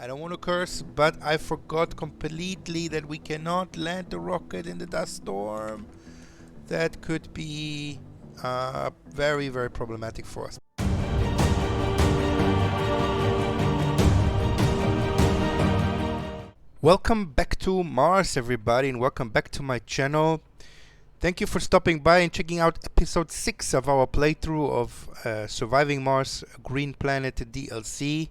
I don't want to curse, but I forgot completely that we cannot land the rocket in the dust storm. That could be very, very problematic for us. Welcome back to Mars, everybody, and welcome back to my channel. Thank you for stopping by and checking out episode 6 of our playthrough of Surviving Mars Green Planet DLC.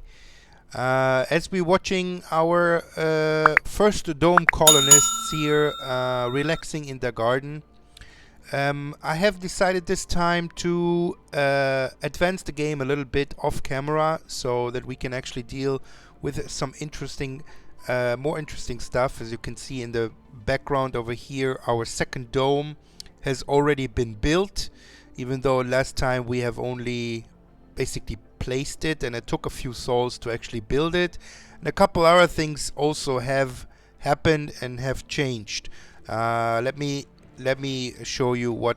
As we're watching our first dome colonists here relaxing in their garden, I have decided this time to advance the game a little bit off camera so that we can actually deal with some interesting more interesting stuff. As you can see in the background over here, our second dome has already been built, even though last time we have only basically placed it, and it took a few souls to actually build it, and a couple other things also have happened and have changed. Let me show you what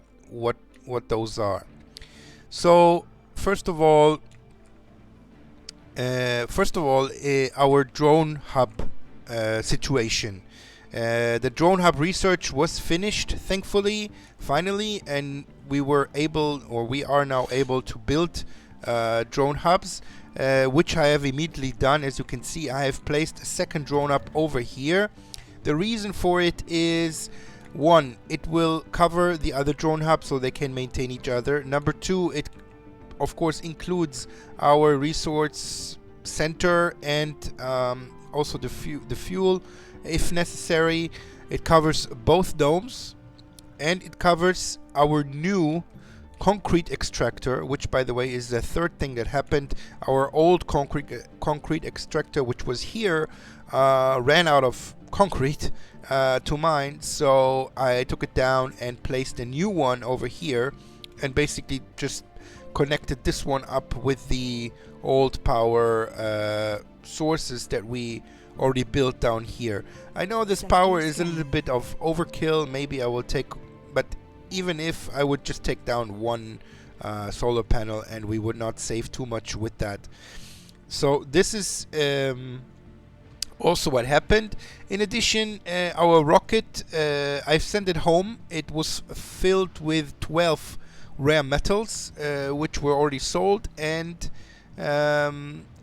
those are. So first of all, our drone hub situation. The drone hub research was finished, thankfully, finally, and we are now able to build drone hubs, which I have immediately done. As you can see, I have placed a second drone up over here. The reason for it is, one, it will cover the other drone hubs so they can maintain each other. Number two, it of course includes our resource center and also the fuel if necessary. It covers both domes, and it covers our new concrete extractor, which by the way is the third thing that happened. Our old concrete extractor, which was here, ran out of concrete to mine, so I took it down and placed a new one over here, and basically just connected this one up with the old power sources that we already built down here. I know this power is a little bit of overkill. Maybe I will take, but even if I would just take down one solar panel, and we would not save too much with that. So this is also what happened. In addition, our rocket, I've sent it home. It was filled with 12 rare metals, which were already sold, and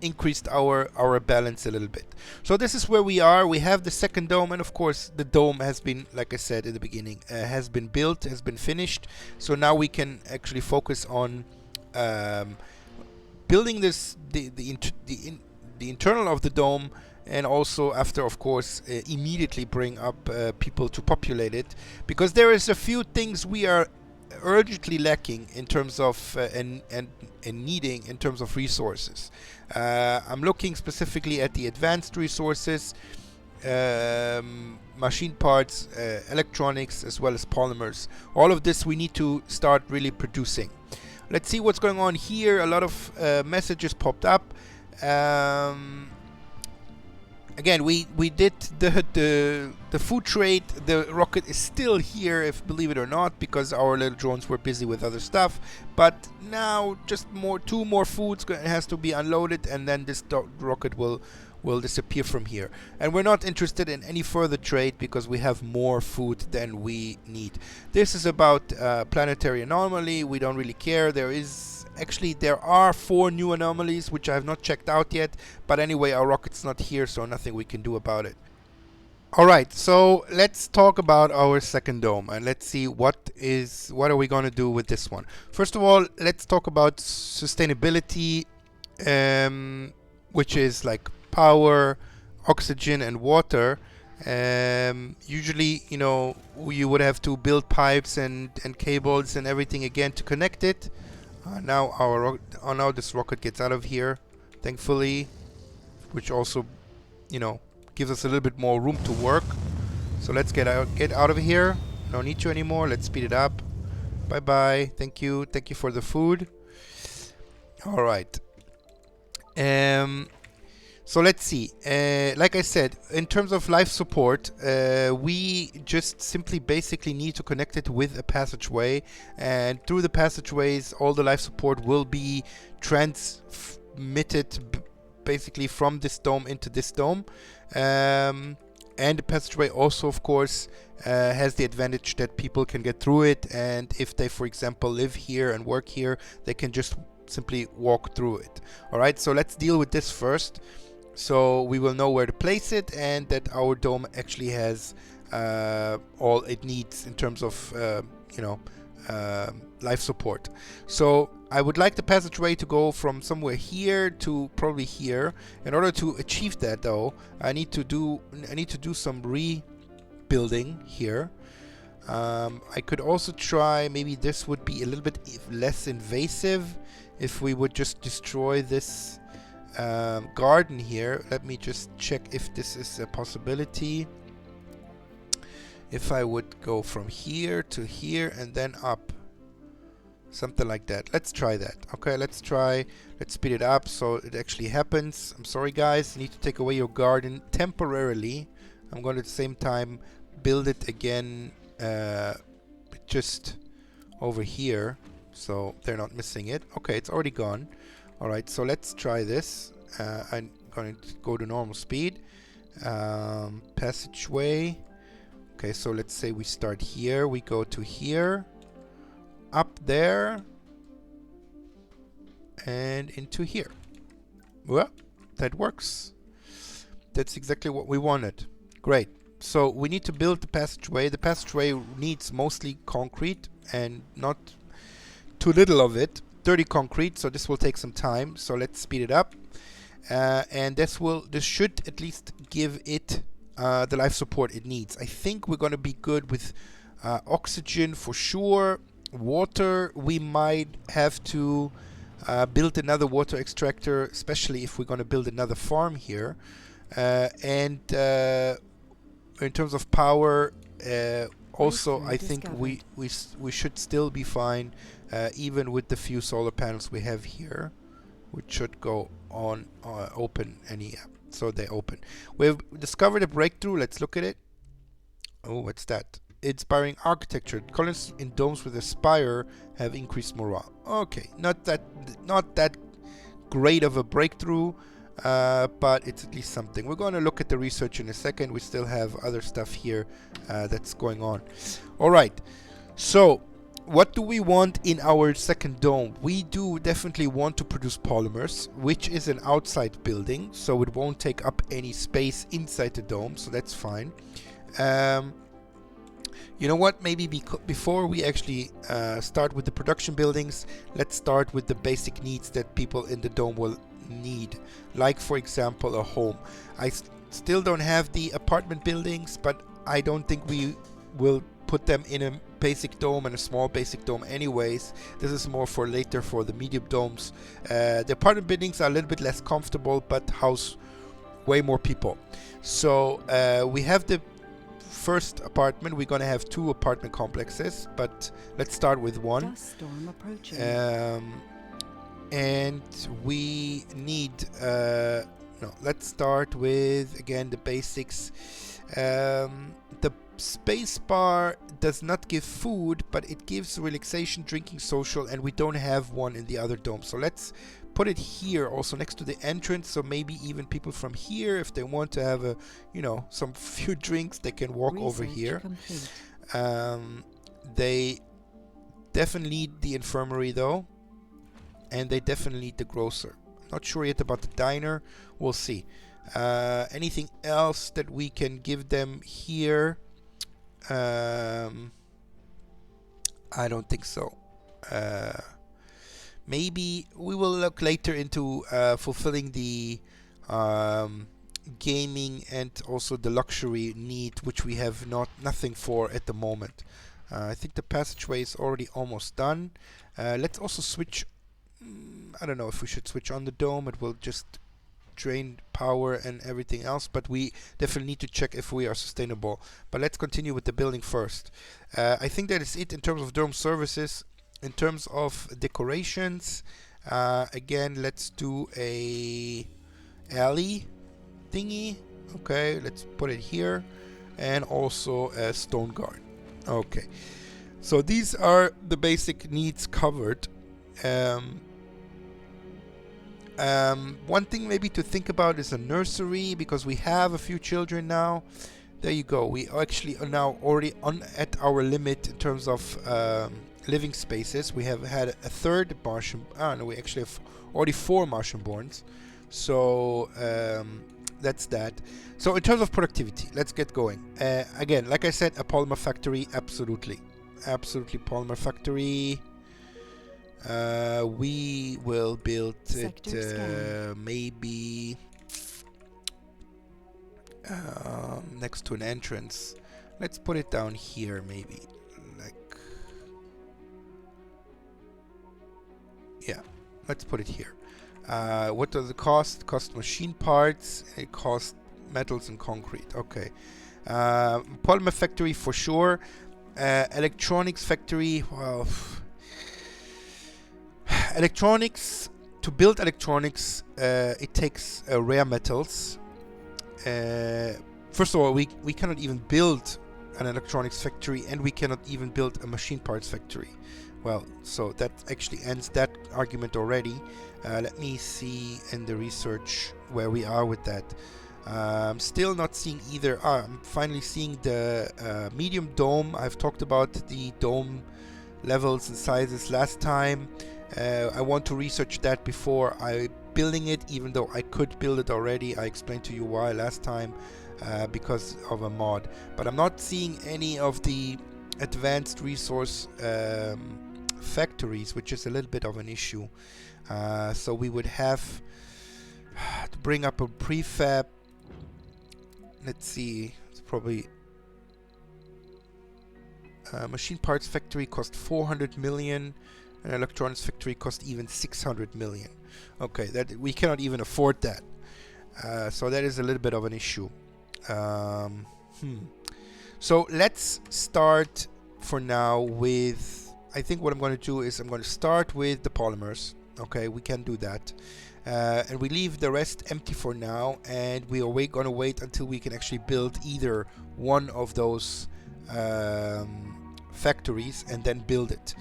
increased our balance a little bit. So this is where we are. We have the second dome, and of course the dome has been, like I said in the beginning, has been built, has been finished. So now we can actually focus on building this the internal of the dome, and also after, of course, immediately bring up people to populate it, because there is a few things we are urgently lacking in terms of and needing in terms of resources. I'm looking specifically at the advanced resources, machine parts, electronics, as well as polymers. All of this we need to start really producing. Let's see what's going on here. A lot of messages popped up. Again, we did the food trade. The rocket is still here, if believe it or not, because our little drones were busy with other stuff. But now just two more foods has to be unloaded, and then this rocket will disappear from here. And we're not interested in any further trade because we have more food than we need. This is about planetary anomaly. We don't really care. There are 4 new anomalies which I have not checked out yet, but anyway, our rocket's not here, so nothing we can do about it. Alright, so let's talk about our second dome, and let's see what are we going to do with this one. First of all, let's talk about sustainability, which is like power, oxygen, and water. Usually, you would have to build pipes and cables and everything again to connect it. Now this rocket gets out of here, thankfully, which also, gives us a little bit more room to work. So let's get out of here. No need to anymore. Let's speed it up. Bye bye. Thank you for the food. All right. So let's see. Like I said, in terms of life support, we just simply basically need to connect it with a passageway, and through the passageways all the life support will be transmitted basically from this dome into this dome. And the passageway also, of course, has the advantage that people can get through it, and if they, for example, live here and work here, they can just simply walk through it. Alright, so let's deal with this first, so we will know where to place it, and that our dome actually has all it needs in terms of life support. So I would like the passageway to go from somewhere here to probably here. In order to achieve that, though, I need to do some rebuilding here. I could also try, maybe this would be a little bit less invasive if we would just destroy this garden here. Let me just check if this is a possibility. If I would go from here to here and then up, something like that. Let's try that. Okay, let's speed it up so it actually happens. I'm sorry guys, you need to take away your garden temporarily. I'm going to at the same time build it again just over here so they're not missing it. Okay, it's already gone. Alright, so let's try this. I'm going to go to normal speed. Passageway. Okay, so let's say we start here, we go to here, up there, and into here. Well, that works. That's exactly what we wanted. Great. So we need to build the passageway. The passageway needs mostly concrete and not too little of it. Dirty concrete, so this will take some time. So let's speed it up. And this should at least give it the life support it needs. I think we're going to be good with oxygen for sure. Water, we might have to build another water extractor, especially if we're going to build another farm here. And in terms of power, also I think we should still be fine, even with the few solar panels we have here, which should go on open any. So they open. We've discovered a breakthrough. Let's look at it. Oh, what's that? Inspiring architecture. Colonists in domes with a spire have increased morale. Okay, not that great of a breakthrough, but it's at least something. We're going to look at the research in a second. We still have other stuff here that's going on. All right. So what do we want in our second dome? We do definitely want to produce polymers, which is an outside building, so it won't take up any space inside the dome, so that's fine. You know what, maybe before we actually start with the production buildings, let's start with the basic needs that people in the dome will need, like for example a home. I still don't have the apartment buildings, but I don't think we will put them in a basic dome and a small basic dome anyways. This is more for later, for the medium domes. The apartment buildings are a little bit less comfortable but house way more people. So we have the first apartment. We're gonna have 2 apartment complexes, but let's start with one. Dust storm approaching. And we need let's start with again the basics. The space bar does not give food, but it gives relaxation, drinking, social, and we don't have one in the other dome. So let's put it here also next to the entrance, so maybe even people from here, if they want to have a some few drinks, they can walk over here. They definitely need the infirmary though, and they definitely need the grocer. Not sure yet about the diner, we'll see. Anything else that we can give them here? I don't think so. Maybe we will look later into fulfilling the gaming and also the luxury need, which we have nothing for at the moment. I think the passageway is already almost done. Let's also switch. I don't know if we should switch on the dome. It will just drain power and everything else, but we definitely need to check if we are sustainable. But let's continue with the building first. I think that is it in terms of dome services. In terms of decorations, again, let's do a alley thingy. Okay, let's put it here, and also a stone guard. Okay, so these are the basic needs covered. One thing maybe to think about is a nursery, because we have a few children now. There you go. We actually are now already at our limit in terms of living spaces. We have had a third Martian. No, we actually have already 4 Martian-borns. So that's that. So in terms of productivity, let's get going. Again, like I said, a polymer factory, absolutely polymer factory. We will build it maybe next to an entrance. Let's put it down here, maybe. Like, yeah, let's put it here. What does it cost? It costs machine parts. It costs metals and concrete. Okay. Polymer factory for sure. Electronics factory. Well, electronics. To build electronics, it takes rare metals. First of all, we cannot even build an electronics factory, and we cannot even build a machine parts factory. Well, so that actually ends that argument already. Let me see in the research where we are with that. I'm still not seeing either. I'm finally seeing the medium dome. I've talked about the dome levels and sizes last time. I want to research that before I building it, even though I could build it already. I explained to you why last time, because of a mod. But I'm not seeing any of the advanced resource factories, which is a little bit of an issue. So we would have to bring up a prefab. Let's see, it's probably machine parts factory cost 400 million. An electronics factory cost even 600 million. Okay, that we cannot even afford that. So that is a little bit of an issue. So let's start for now with, I think what I'm going to do is I'm going to start with the polymers. Okay, we can do that. And we leave the rest empty for now, and we are going to wait until we can actually build either one of those factories and then build it.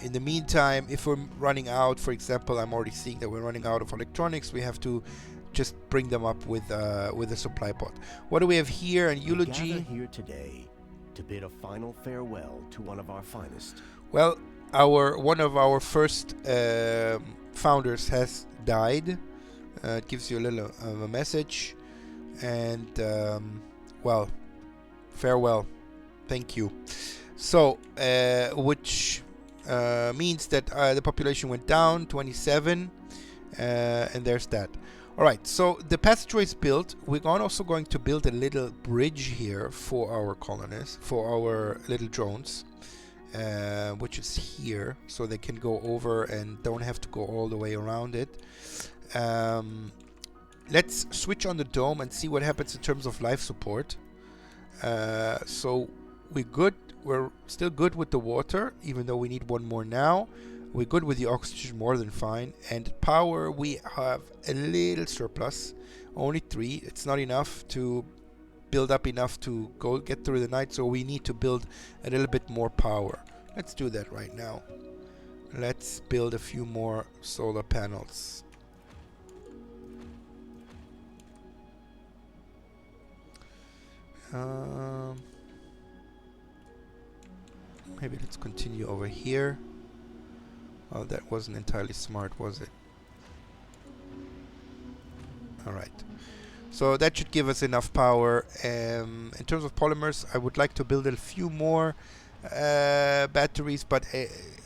In the meantime, if we're running out, for example, I'm already seeing that we're running out of electronics, we have to just bring them up with a supply pod. What do we have here? An eulogy. We gather here today to bid a final farewell to one of our finest. Well, one of our first founders has died. It gives you a little of a message, and well, farewell, thank you. So, which means that the population went down 27, and there's that. All right, so the passageway is built. We're also going to build a little bridge here for our colonists, for our little drones, which is here, so they can go over and don't have to go all the way around it. Let's switch on the dome and see what happens in terms of life support. So we're good. We're still good with the water, even though we need one more now. We're good with the oxygen, more than fine. And power, we have a little surplus, only 3. It's not enough to build up enough to get through the night, so we need to build a little bit more power. Let's do that right now. Let's build a few more solar panels. Maybe let's continue over here. Oh, that wasn't entirely smart, was it? Alright. So that should give us enough power. In terms of polymers, I would like to build a few more batteries, but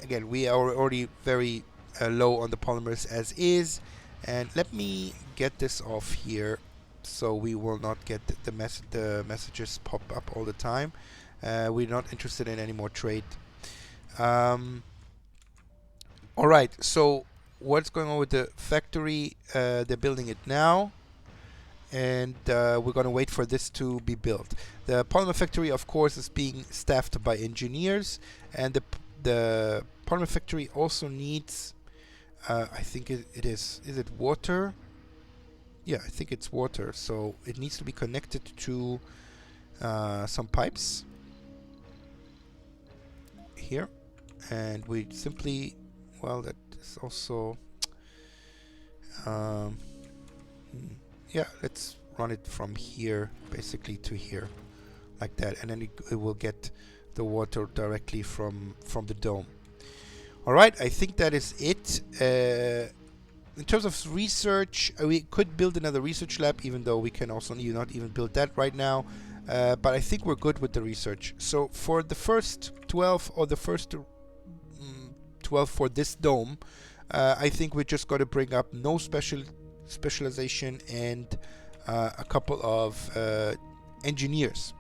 again, we are already very low on the polymers as is. And let me get this off here, so we will not get the messages pop up all the time. We're not interested in any more trade. Alright, so what's going on with the factory? They're building it now, and we're going to wait for this to be built. The polymer factory, of course, is being staffed by engineers, and the polymer factory also needs, I think it is it water? Yeah, I think it's water, so it needs to be connected to some pipes here, and we simply, well, that is also, Um, yeah, let's run it from here basically to here, like that, and then it will get the water directly from the dome. All right, I think that is it. In terms of research, we could build another research lab, even though we can also not even build that right now. But I think we're good with the research. So for the first 12 or the first 12 for this dome, I think we just got to bring up no specialization and a couple of engineers.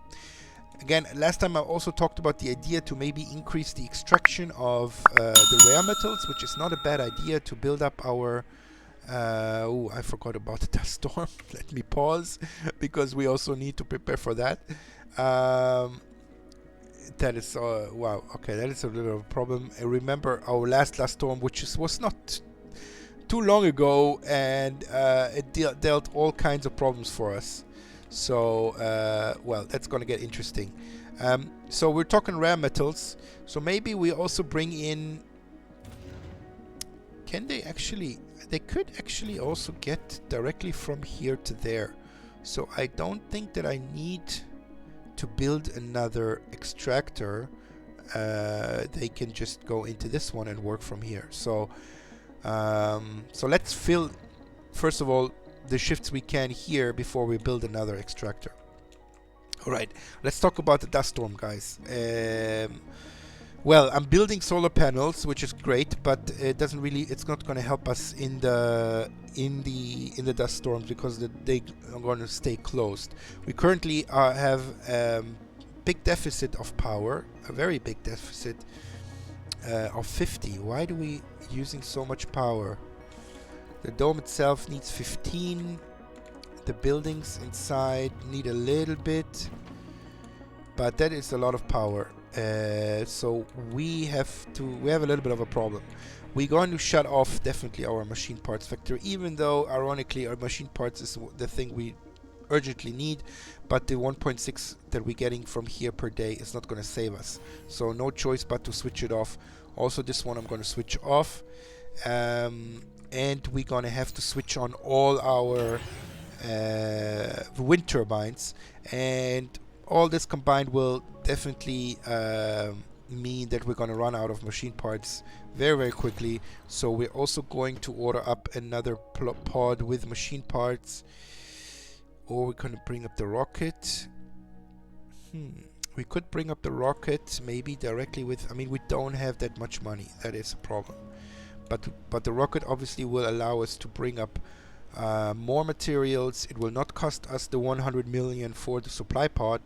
Again, last time I also talked about the idea to maybe increase the extraction of the rare metals, which is not a bad idea to build up our... oh, I forgot about the dust storm. Let me pause, because we also need to prepare for that. That is... wow, okay, that is a little problem. I remember our last dust storm, which was not too long ago, and it dealt all kinds of problems for us. So, well, that's going to get interesting. So we're talking rare metals. So maybe we also bring in... Can they actually... They could actually also get directly from here to there. So I don't think that I need to build another extractor. They can just go into this one and work from here. So, so let's fill, first of all, the shifts we can here before we build another extractor. Alright, let's talk about the dust storm, guys. Well, I'm building solar panels, which is great, but it doesn't really, it's not going to help us in the dust storms, because they are going to stay closed. We currently have big deficit of power, a very big deficit of 50. Why do we using so much power? The dome itself needs 15. The buildings inside need a little bit, but that is a lot of power. So we have a little bit of a problem. We're going to shut off definitely our machine parts factory, even though ironically our machine parts is the thing we urgently need, but the 1.6 that we're getting from here per day is not going to save us. So no choice but to switch it off. Also this one I'm going to switch off. And we're gonna have to switch on all our wind turbines, and all this combined will definitely mean that we're gonna run out of machine parts very quickly. So we're also going to order up another pod with machine parts, or we're gonna bring up the rocket. We could bring up the rocket maybe directly with... I mean, we don't have that much money, that is a problem. But the rocket obviously will allow us to bring up more materials. It will not cost us the 100 million for the supply pod,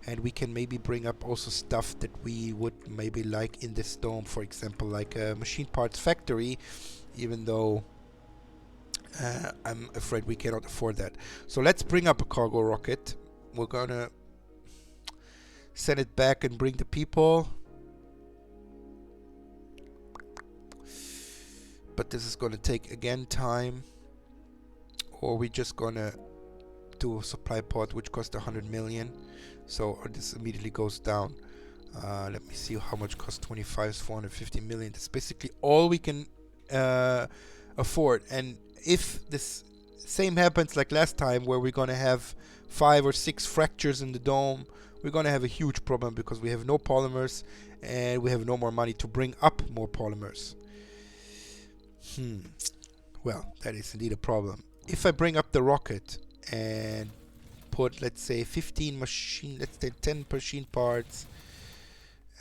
and we can maybe bring up also stuff that we would maybe like in this dome, for example, like a machine parts factory, even though I'm afraid we cannot afford that. So let's bring up a cargo rocket. We're gonna send it back and bring the people. But this is going to take again time, or we're just going to do a supply pod which costs 100 million. So this immediately goes down. Let me see how much costs 25 is 450 million. That's basically all we can afford. And if this same happens like last time, where we're going to have 5 or 6 fractures in the dome, we're going to have a huge problem, because we have no polymers and we have no more money to bring up more polymers. Well, that is indeed a problem. If I bring up the rocket and put, let's say, 10 machine parts,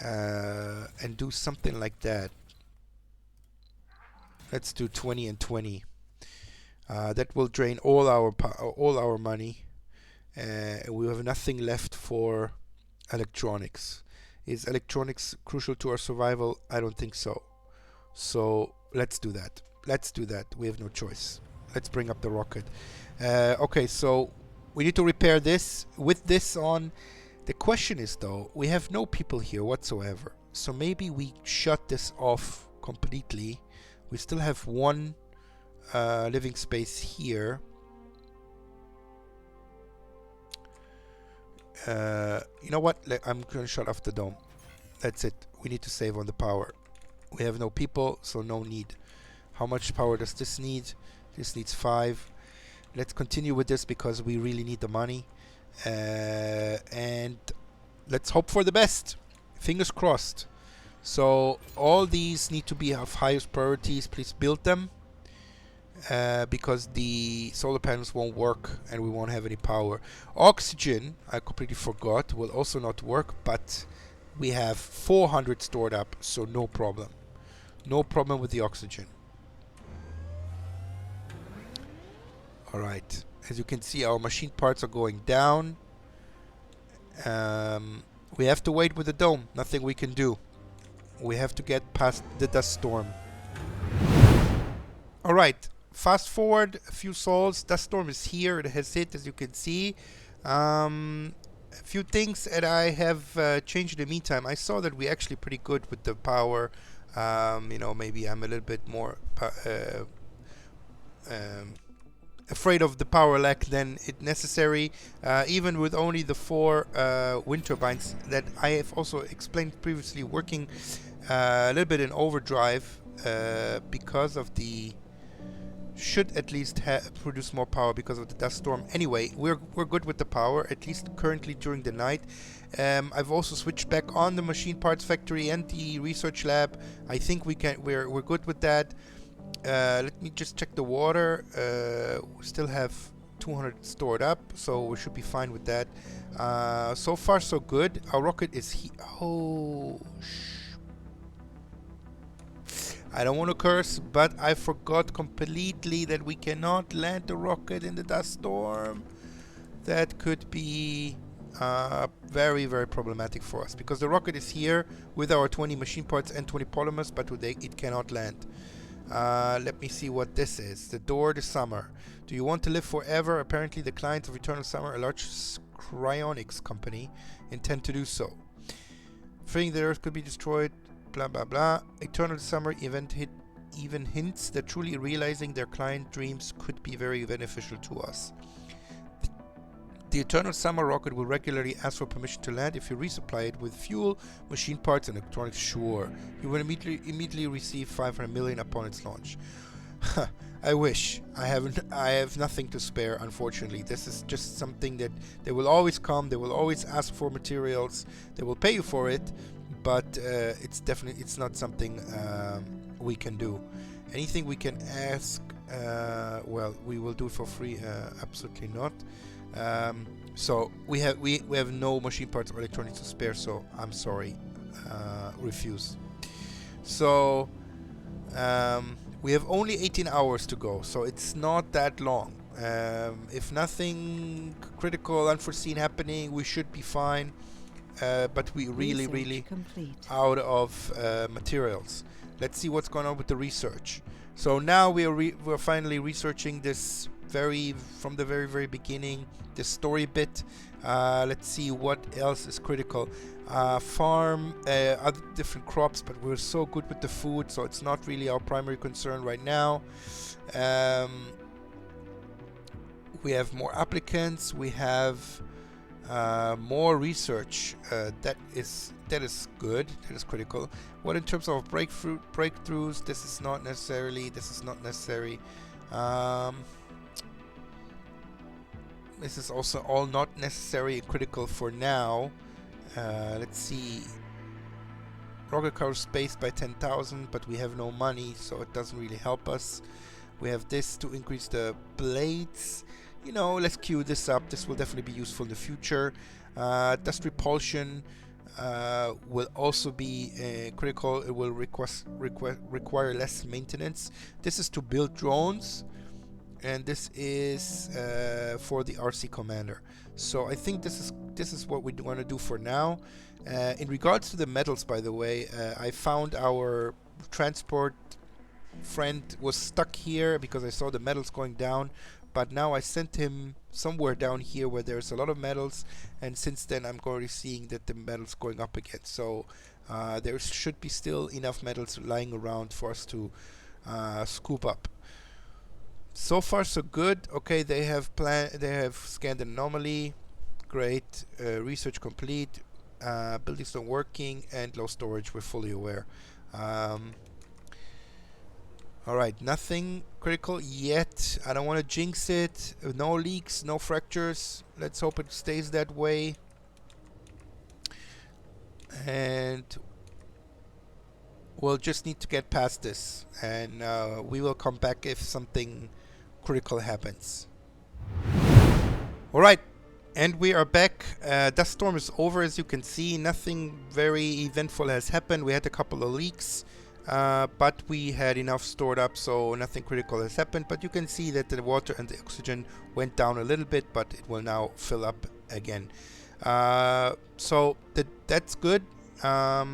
and do something like that. Let's do 20 and 20. That will drain all our money. We have nothing left for electronics. Is electronics crucial to our survival? I don't think so. So let's do that. We have no choice. Let's bring up the rocket. Okay, so we need to repair this. With this on, the question is though, we have no people here whatsoever. So maybe we shut this off completely. We still have one living space here. You know what? I'm going to shut off the dome. That's it. We need to save on the power. We have no people, so no need. How much power does this need? This needs 5. Let's continue with this because we really need the money. And let's hope for the best. Fingers crossed. So all these need to be of highest priorities. Please build them. Because the solar panels won't work and we won't have any power. Oxygen, I completely forgot, will also not work, but we have 400 stored up, so no problem. No problem with the oxygen. Alright, as you can see, our machine parts are going down. We have to wait with the dome, nothing we can do. We have to get past the dust storm. Alright. Fast forward a few sols. Dust storm is here. It has hit, as you can see. A few things that I have changed in the meantime. I saw that we're actually pretty good with the power. You know, maybe I'm a little bit more afraid of the power lack than it necessary. Even with only the 4 wind turbines that I have also explained previously, working a little bit in overdrive because of the should at least produce more power because of the dust storm. Anyway, we're good with the power, at least currently during the night. I've also switched back on the machine parts factory and the research lab. I think we're good with that. Let me just check the water. We still have 200 stored up, so we should be fine with that. So far so good. Our rocket is I don't want to curse, but I forgot completely that we cannot land the rocket in the dust storm. That could be very, very problematic for us, because the rocket is here with our 20 machine parts and 20 polymers, but it cannot land. Let me see what this is. The Door to Summer. Do you want to live forever? Apparently the clients of Eternal Summer, a large cryonics company, intend to do so. Fearing the Earth could be destroyed, blah blah blah. Eternal Summer event even hints that truly realizing their client dreams could be very beneficial to us. The Eternal Summer rocket will regularly ask for permission to land. If you resupply it with fuel, machine parts, and electronics, sure, you will immediately receive 500 million upon its launch. I wish. I have nothing to spare, unfortunately. This is just something that they will always come. They will always ask for materials. They will pay you for it, but it's not something we can do. Anything we can ask, well, we will do for free. Absolutely not. So we have no machine parts or electronics to spare, so I'm sorry, refuse. So we have only 18 hours to go, so it's not that long. If nothing critical, unforeseen happening, we should be fine. But we really out of materials. Let's see what's going on with the research. So now we're finally researching this from the very beginning, the story bit. Let's see what else is critical. Farm other different crops, but we're so good with the food, so it's not really our primary concern right now. We have more applicants. We have more research. That is good. That is critical. What in terms of breakthroughs? This is not necessary. This is also all not necessary and critical for now. Let's see. Rocket car space by 10,000, but we have no money, so it doesn't really help us. We have this to increase the blades. You know, let's queue this up. This will definitely be useful in the future. Dust repulsion will also be critical. It will require less maintenance. This is to build drones, and this is for the RC Commander. So I think this is what we want to do for now. In regards to the metals, by the way, I found our transport friend was stuck here because I saw the metals going down, but now I sent him somewhere down here where there's a lot of metals, and since then I'm already seeing that the metals going up again. So there should be still enough metals lying around for us to scoop up. So far so good. Okay, they have scanned an anomaly. Great. Research complete. Buildings not working and low storage. We're fully aware. Alright, nothing critical yet. I don't want to jinx it. No leaks, no fractures. Let's hope it stays that way. And we'll just need to get past this. And we will come back if something critical happens. Alright, and we are back. Dust storm is over, as you can see. Nothing very eventful has happened. We had a couple of leaks. But we had enough stored up, so nothing critical has happened. But you can see that the water and the oxygen went down a little bit, but it will now fill up again. So that's good. I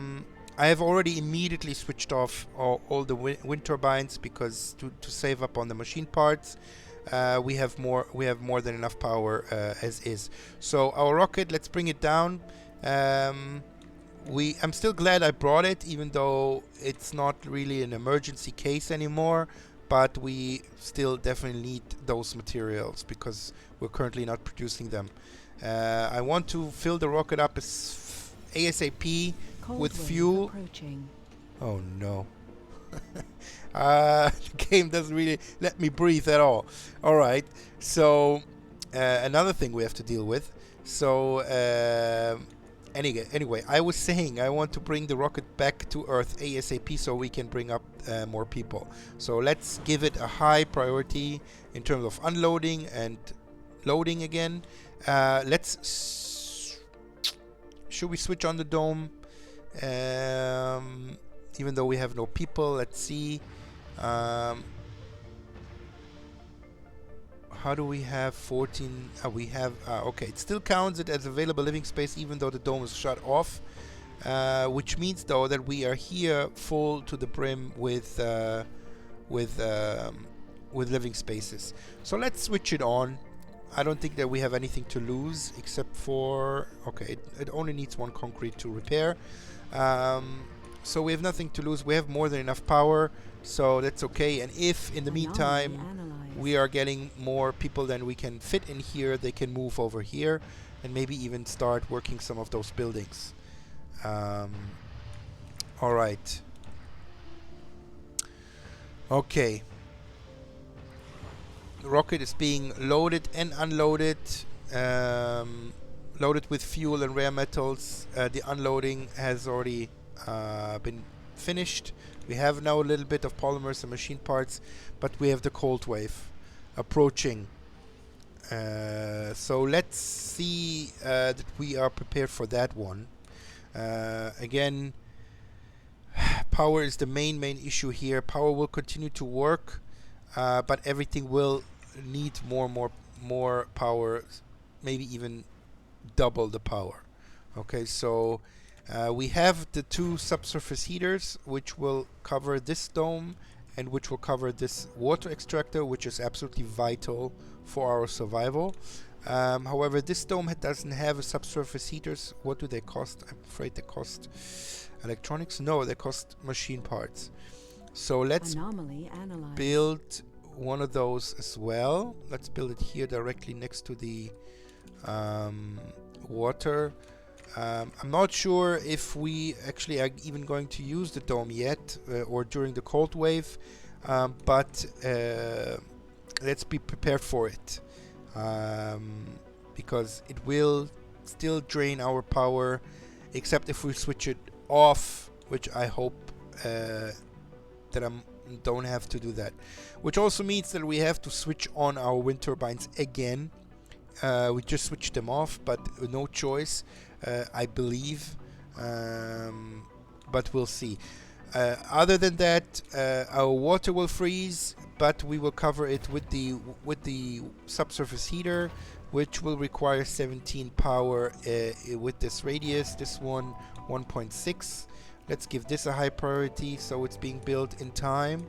have already immediately switched off all the wind turbines because to save up on the machine parts. We have more than enough power as is. So our rocket, let's bring it down. I'm still glad I brought it, even though it's not really an emergency case anymore, but we still definitely need those materials because we're currently not producing them. I want to fill the rocket up as ASAP with fuel. Approaching. Oh no. The game doesn't really let me breathe at all. Alright, so another thing we have to deal with. So Anyway, I was saying I want to bring the rocket back to Earth ASAP so we can bring up more people. So let's give it a high priority in terms of unloading and loading again. Should we switch on the dome? Even though we have no people, let's see. How do we have 14? We have okay. It still counts it as available living space, even though the dome is shut off. Which means, though, that we are here full to the brim with living spaces. So let's switch it on. I don't think that we have anything to lose except for it only needs one concrete to repair. So we have nothing to lose. We have more than enough power, so that's okay. And if in the meantime we are getting more people than we can fit in here, they can move over here and maybe even start working some of those buildings. Alright. Okay. The rocket is being loaded and unloaded. Loaded with fuel and rare metals. The unloading has already been finished. We have now a little bit of polymers and machine parts, but we have the cold wave approaching. So let's see that we are prepared for that one. Again, power is the main issue here. Power will continue to work, but everything will need more power, maybe even double the power. Okay, so we have the two subsurface heaters, which will cover this dome and which will cover this water extractor, which is absolutely vital for our survival. However, this dome doesn't have a subsurface heaters. What do they cost? I'm afraid they cost electronics. No, they cost machine parts. So let's build one of those as well. Let's build it here directly next to the water. I'm not sure if we actually are even going to use the dome yet or during the cold wave, but let's be prepared for it, because it will still drain our power, except if we switch it off, which I hope that I don't have to do that, which also means that we have to switch on our wind turbines again. We just switched them off, but no choice, I believe, but we'll see. Other than that, our water will freeze, but we will cover it with the subsurface heater, which will require 17 power with this radius. This one 1.6. Let's give this a high priority, so it's being built in time.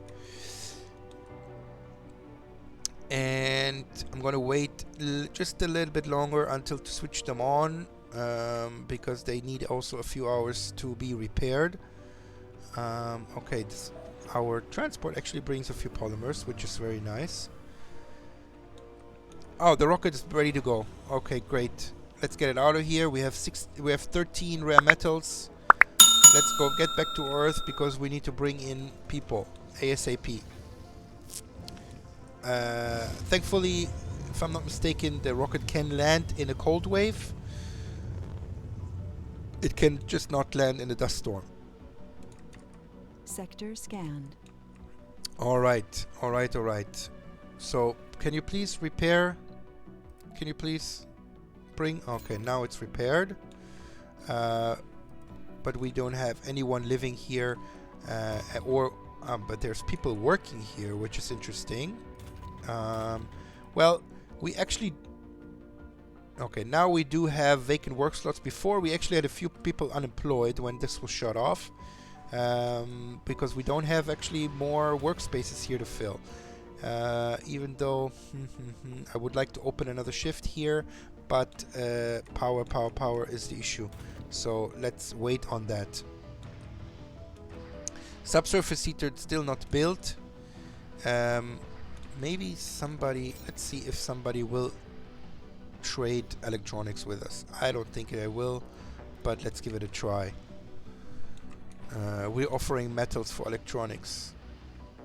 And I'm gonna wait just a little bit longer until to switch them on, because they need also a few hours to be repaired. Okay, our transport actually brings a few polymers, which is very nice. Oh, the rocket is ready to go. Okay, great. Let's get it out of here. We have 13 rare metals. Let's go get back to Earth because we need to bring in people ASAP. Thankfully, if I'm not mistaken, the rocket can land in a cold wave. It can just not land in a dust storm. Sector scanned. Alright, alright, alright. So, can you please repair? Can you please bring? Okay, now it's repaired. But we don't have anyone living here. But there's people working here, which is interesting. Well, we actually... Okay, now we do have vacant work slots. Before, we actually had a few people unemployed when this was shut off. Because we don't have actually more workspaces here to fill. Even though I would like to open another shift here, but power is the issue. So let's wait on that. Subsurface heater still not built. Maybe somebody, let's see if somebody will trade electronics with us. I don't think they will, but let's give it a try. We're offering metals for electronics.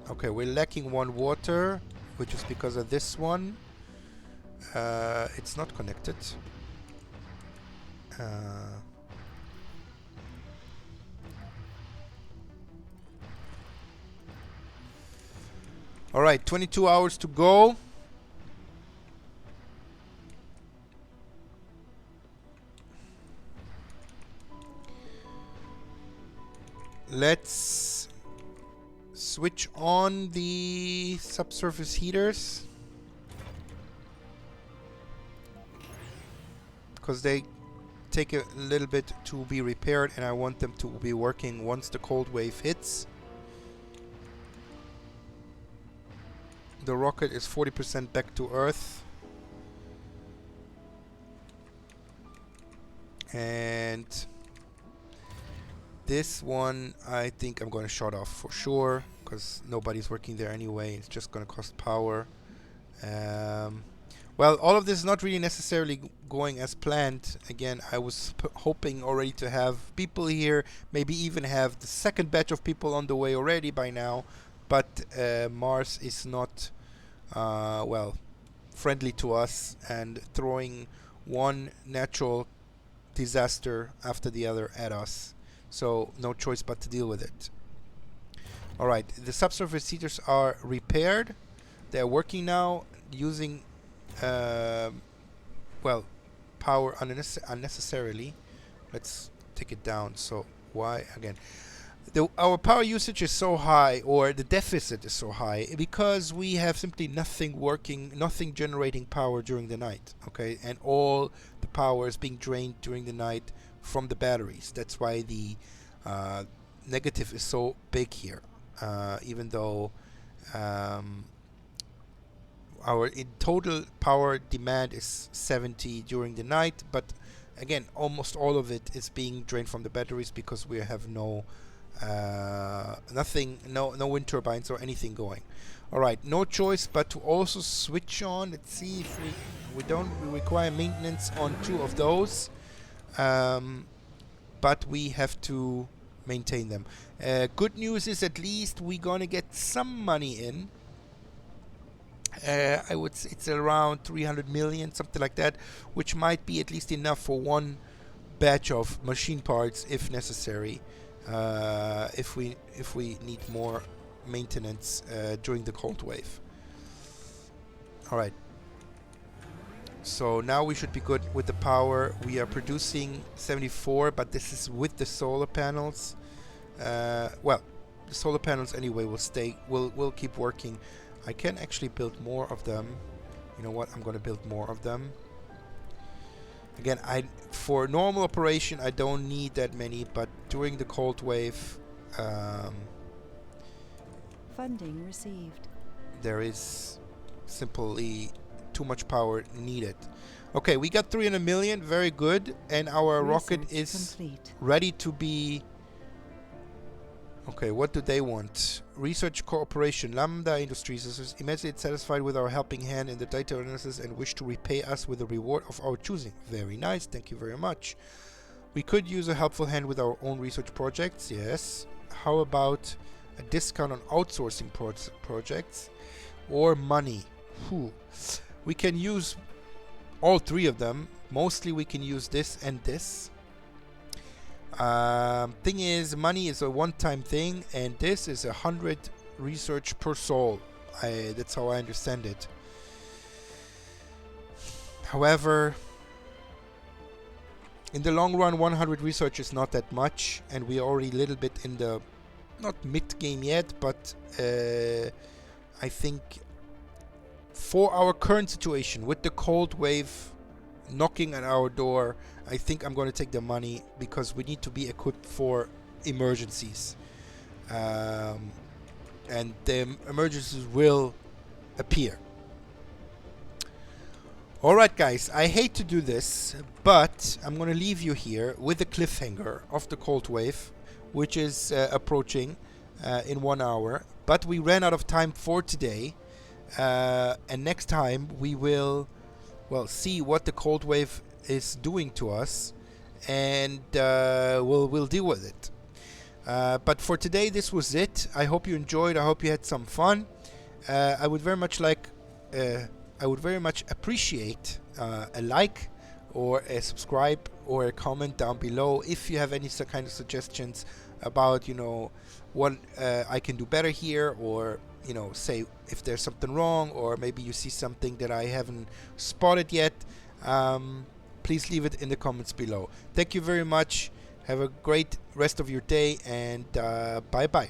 Okay, we're lacking one water, which is because of this one. It's not connected. Alright, 22 hours to go. Let's switch on the subsurface heaters, because they take a little bit to be repaired and I want them to be working once the cold wave hits. The rocket is 40% back to Earth. And this one, I think I'm going to shut off for sure, because nobody's working there anyway. It's just going to cost power. Well, all of this is not really necessarily going as planned. Again, I was hoping already to have people here, maybe even have the second batch of people on the way already by now. But Mars is not, well, friendly to us, and throwing one natural disaster after the other at us. So no choice but to deal with it. Alright, the subsurface heaters are repaired. They are working now using, well, power unnecessarily. Let's take it down. So why again? Our power usage is so high, or the deficit is so high, because we have simply nothing working, nothing generating power during the night. Okay, and all the power is being drained during the night from the batteries. That's why the negative is so big here. Even though our total power demand is 70 during the night, but again, almost all of it is being drained from the batteries because we have no wind turbines or anything going. Alright, no choice but to also switch on. Let's see if we require maintenance on 2 of those, but we have to maintain them. Good news is at least we're gonna get some money in. I would say it's around 300 million, something like that, which might be at least enough for one batch of machine parts if necessary. If we need more maintenance during the cold wave. Alright, so now we should be good with the power. We are producing 74, but this is with the solar panels. Well, the solar panels anyway will keep working. I can actually build more of them. You know what, I'm gonna build more of them. Again, for normal operation I don't need that many, but during the cold wave Funding received. there is simply too much power needed. Okay, we got 300 million, very good, and our rocket is complete. ready to be... Okay, what do they want? Research cooperation. Lambda Industries is immensely satisfied with our helping hand in the data analysis and wish to repay us with a reward of our choosing. Very nice, thank you very much. We could use a helpful hand with our own research projects, yes. How about a discount on outsourcing projects? or money. Whew. We can use all three of them. Mostly we can use this and this. Thing is, money is a one-time thing, and this is 100 research per soul. That's how I understand it. However, in the long run, 100 research is not that much, and we're already a little bit in the, not mid-game yet, but I think for our current situation, with the cold wave knocking at our door, I think I'm going to take the money, because we need to be equipped for emergencies. And the emergencies will appear. Alright guys, I hate to do this, but I'm gonna leave you here with the cliffhanger of the cold wave, which is approaching in 1 hour. But we ran out of time for today, and next time we will, well, see what the cold wave is doing to us, and we'll deal with it. But for today, this was it. I hope you enjoyed. I hope you had some fun. I would very much appreciate a like or a subscribe or a comment down below if you have any kind of suggestions about, you know, what I can do better here, or, you know, say if there's something wrong, or maybe you see something that I haven't spotted yet. Please leave it in the comments below. Thank you very much. Have a great rest of your day, and bye bye.